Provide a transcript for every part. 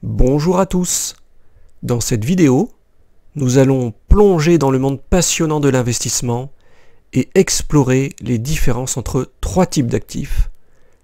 Bonjour à tous. Dans cette vidéo, nous allons plonger dans le monde passionnant de l'investissement et explorer les différences entre trois types d'actifs: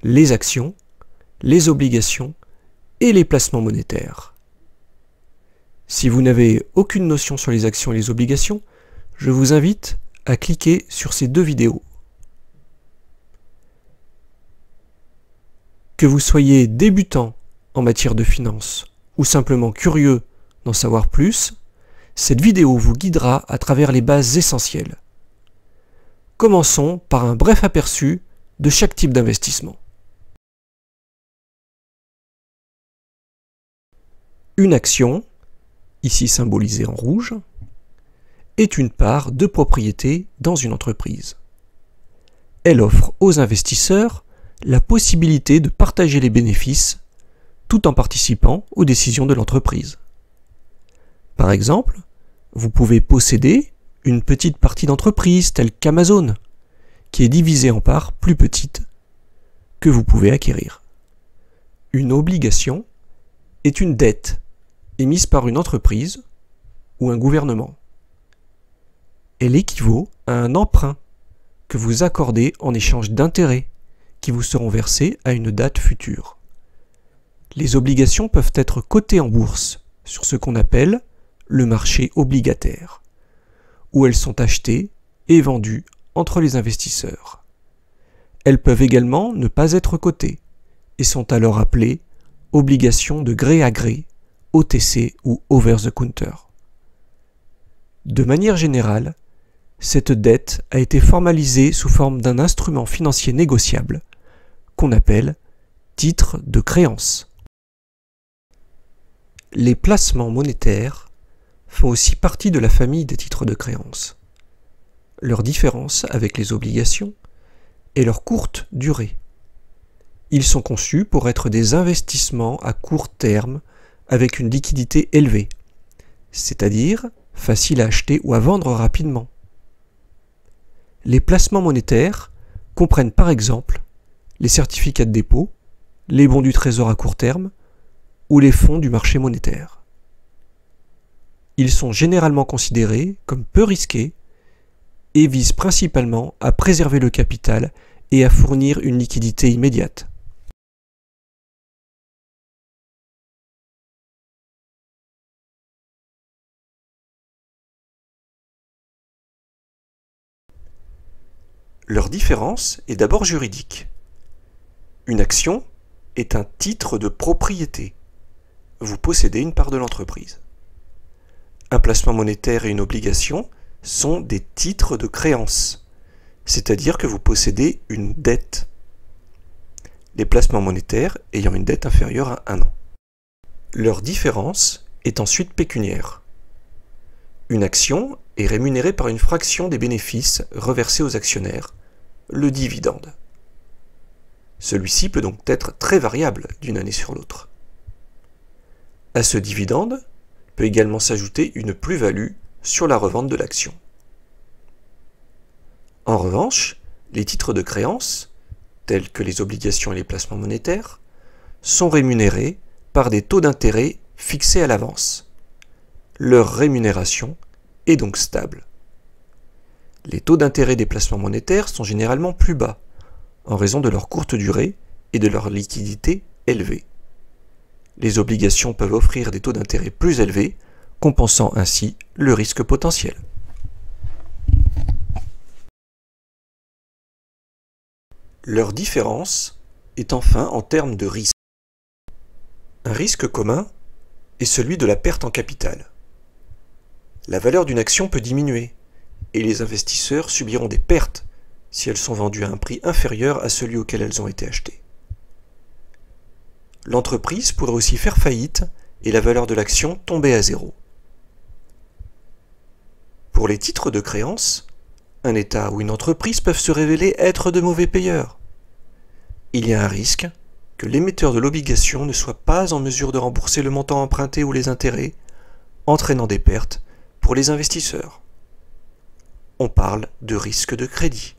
les actions, les obligations et les placements monétaires. Si vous n'avez aucune notion sur les actions et les obligations, je vous invite à cliquer sur ces deux vidéos. Que vous soyez débutant en matière de finance ou simplement curieux d'en savoir plus, cette vidéo vous guidera à travers les bases essentielles. Commençons par un bref aperçu de chaque type d'investissement. Une action, ici symbolisée en rouge, est une part de propriété dans une entreprise. Elle offre aux investisseurs la possibilité de partager les bénéfices tout en participant aux décisions de l'entreprise. Par exemple, vous pouvez posséder une petite partie d'entreprise telle qu'Amazon, qui est divisée en parts plus petites que vous pouvez acquérir. Une obligation est une dette émise par une entreprise ou un gouvernement. Elle équivaut à un emprunt que vous accordez en échange d'intérêts qui vous seront versés à une date future. Les obligations peuvent être cotées en bourse sur ce qu'on appelle le marché obligataire, où elles sont achetées et vendues entre les investisseurs. Elles peuvent également ne pas être cotées et sont alors appelées obligations de gré à gré, OTC ou over the counter. De manière générale, cette dette a été formalisée sous forme d'un instrument financier négociable qu'on appelle titre de créance. Les placements monétaires font aussi partie de la famille des titres de créance. Leur différence avec les obligations est leur courte durée. Ils sont conçus pour être des investissements à court terme avec une liquidité élevée, c'est-à-dire facile à acheter ou à vendre rapidement. Les placements monétaires comprennent par exemple les certificats de dépôt, les bons du trésor à court terme ou les fonds du marché monétaire. Ils sont généralement considérés comme peu risqués et visent principalement à préserver le capital et à fournir une liquidité immédiate. Leur différence est d'abord juridique. Une action est un titre de propriété. Vous possédez une part de l'entreprise. Un placement monétaire et une obligation sont des titres de créance, c'est-à-dire que vous possédez une dette. Les placements monétaires ayant une dette inférieure à 1 an. Leur différence est ensuite pécuniaire. Une action est rémunérée par une fraction des bénéfices reversés aux actionnaires, le dividende. Celui-ci peut donc être très variable d'une année sur l'autre. À ce dividende peut également s'ajouter une plus-value sur la revente de l'action. En revanche, les titres de créance, tels que les obligations et les placements monétaires, sont rémunérés par des taux d'intérêt fixés à l'avance. Leur rémunération est donc stable. Les taux d'intérêt des placements monétaires sont généralement plus bas, en raison de leur courte durée et de leur liquidité élevée. Les obligations peuvent offrir des taux d'intérêt plus élevés, compensant ainsi le risque potentiel. Leur différence est enfin en termes de risque. Un risque commun est celui de la perte en capital. La valeur d'une action peut diminuer, et les investisseurs subiront des pertes si elles sont vendues à un prix inférieur à celui auquel elles ont été achetées. L'entreprise pourrait aussi faire faillite et la valeur de l'action tomber à zéro. Pour les titres de créance, un État ou une entreprise peuvent se révéler être de mauvais payeurs. Il y a un risque que l'émetteur de l'obligation ne soit pas en mesure de rembourser le montant emprunté ou les intérêts, entraînant des pertes pour les investisseurs. On parle de risque de crédit.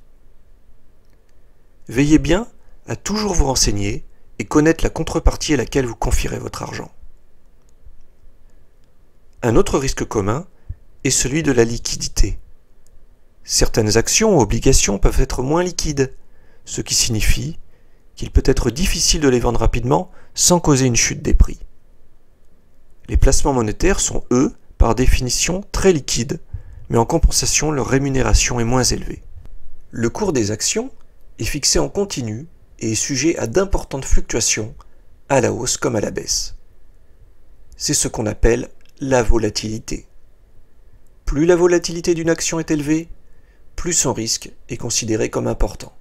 Veillez bien à toujours vous renseigner et connaître la contrepartie à laquelle vous confierez votre argent. Un autre risque commun est celui de la liquidité. Certaines actions ou obligations peuvent être moins liquides, ce qui signifie qu'il peut être difficile de les vendre rapidement sans causer une chute des prix. Les placements monétaires sont, eux, par définition, très liquides, mais en compensation, leur rémunération est moins élevée. Le cours des actions est fixé en continu et est sujet à d'importantes fluctuations, à la hausse comme à la baisse. C'est ce qu'on appelle la volatilité. Plus la volatilité d'une action est élevée, plus son risque est considéré comme important.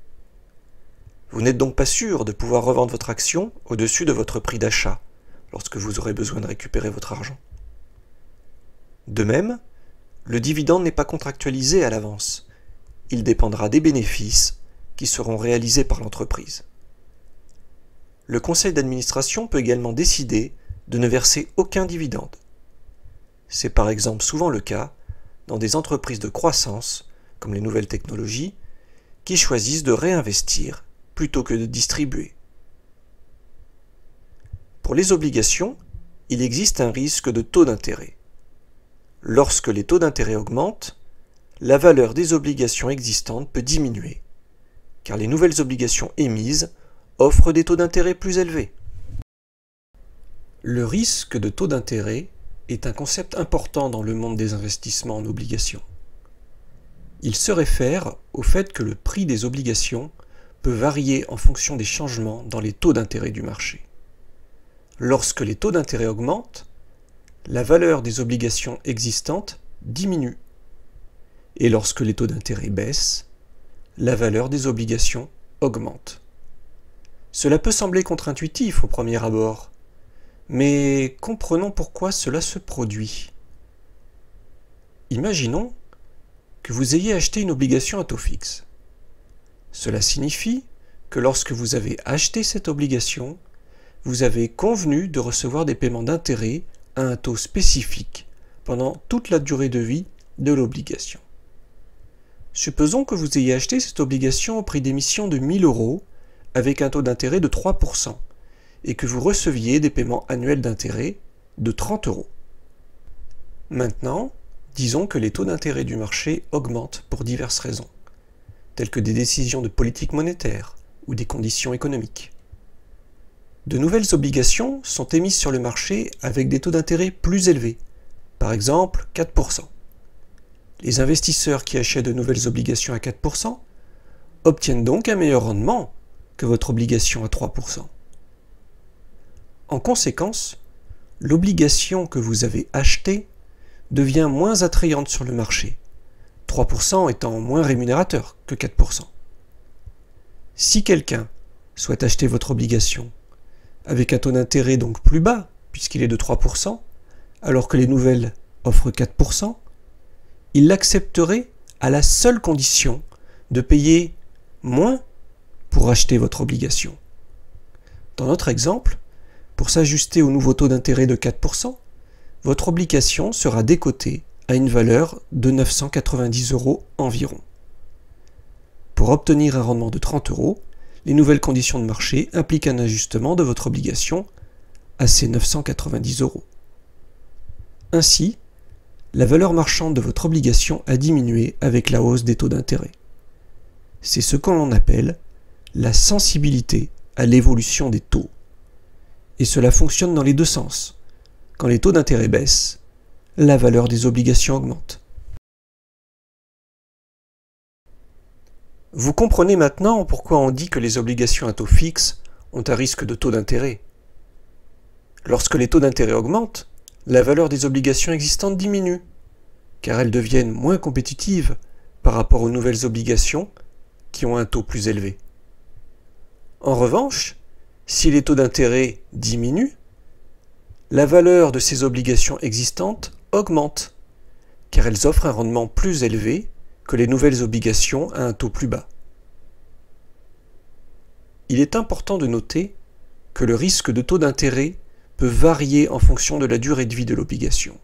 Vous n'êtes donc pas sûr de pouvoir revendre votre action au-dessus de votre prix d'achat lorsque vous aurez besoin de récupérer votre argent. De même, le dividende n'est pas contractualisé à l'avance. Il dépendra des bénéfices qui seront réalisés par l'entreprise. Le conseil d'administration peut également décider de ne verser aucun dividende. C'est par exemple souvent le cas dans des entreprises de croissance, comme les nouvelles technologies, qui choisissent de réinvestir plutôt que de distribuer. Pour les obligations, il existe un risque de taux d'intérêt. Lorsque les taux d'intérêt augmentent, la valeur des obligations existantes peut diminuer, car les nouvelles obligations émises offrent des taux d'intérêt plus élevés. Le risque de taux d'intérêt est un concept important dans le monde des investissements en obligations. Il se réfère au fait que le prix des obligations peut varier en fonction des changements dans les taux d'intérêt du marché. Lorsque les taux d'intérêt augmentent, la valeur des obligations existantes diminue. Et lorsque les taux d'intérêt baissent, la valeur des obligations augmente. Cela peut sembler contre-intuitif au premier abord, mais comprenons pourquoi cela se produit. Imaginons que vous ayez acheté une obligation à taux fixe. Cela signifie que lorsque vous avez acheté cette obligation, vous avez convenu de recevoir des paiements d'intérêt à un taux spécifique pendant toute la durée de vie de l'obligation. Supposons que vous ayez acheté cette obligation au prix d'émission de 1 000 € avec un taux d'intérêt de 3% et que vous receviez des paiements annuels d'intérêt de 30 €. Maintenant, disons que les taux d'intérêt du marché augmentent pour diverses raisons, telles que des décisions de politique monétaire ou des conditions économiques. De nouvelles obligations sont émises sur le marché avec des taux d'intérêt plus élevés, par exemple 4%. Les investisseurs qui achètent de nouvelles obligations à 4% obtiennent donc un meilleur rendement que votre obligation à 3%. En conséquence, l'obligation que vous avez achetée devient moins attrayante sur le marché, 3% étant moins rémunérateur que 4%. Si quelqu'un souhaite acheter votre obligation avec un taux d'intérêt donc plus bas, puisqu'il est de 3%, alors que les nouvelles offrent 4%, il l'accepterait à la seule condition de payer moins pour acheter votre obligation. Dans notre exemple, pour s'ajuster au nouveau taux d'intérêt de 4%, votre obligation sera décotée à une valeur de 990 € environ. Pour obtenir un rendement de 30 €, les nouvelles conditions de marché impliquent un ajustement de votre obligation à ces 990 €. Ainsi, la valeur marchande de votre obligation a diminué avec la hausse des taux d'intérêt. C'est ce que l'on appelle la sensibilité à l'évolution des taux. Et cela fonctionne dans les deux sens. Quand les taux d'intérêt baissent, la valeur des obligations augmente. Vous comprenez maintenant pourquoi on dit que les obligations à taux fixe ont un risque de taux d'intérêt. Lorsque les taux d'intérêt augmentent, la valeur des obligations existantes diminue, car elles deviennent moins compétitives par rapport aux nouvelles obligations qui ont un taux plus élevé. En revanche, si les taux d'intérêt diminuent, la valeur de ces obligations existantes augmente, car elles offrent un rendement plus élevé que les nouvelles obligations à un taux plus bas. Il est important de noter que le risque de taux d'intérêt peut varier en fonction de la durée de vie de l'obligation.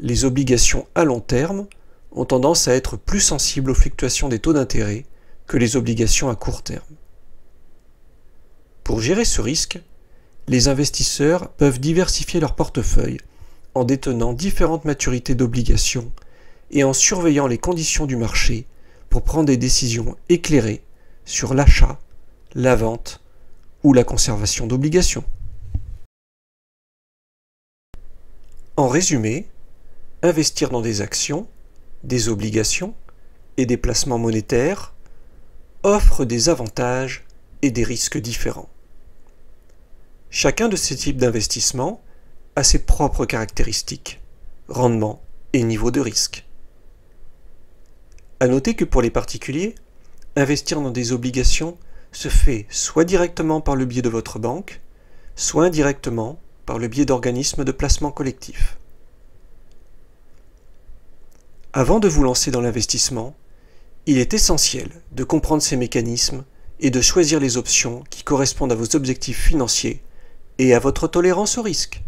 Les obligations à long terme ont tendance à être plus sensibles aux fluctuations des taux d'intérêt que les obligations à court terme. Pour gérer ce risque, les investisseurs peuvent diversifier leur portefeuille en détenant différentes maturités d'obligations et en surveillant les conditions du marché pour prendre des décisions éclairées sur l'achat, la vente ou la conservation d'obligations. En résumé, investir dans des actions, des obligations et des placements monétaires offre des avantages et des risques différents. Chacun de ces types d'investissements a ses propres caractéristiques, rendement et niveau de risque. À noter que pour les particuliers, investir dans des obligations se fait soit directement par le biais de votre banque, soit indirectement par le biais d'organismes de placement collectif. Avant de vous lancer dans l'investissement, il est essentiel de comprendre ces mécanismes et de choisir les options qui correspondent à vos objectifs financiers et à votre tolérance au risque.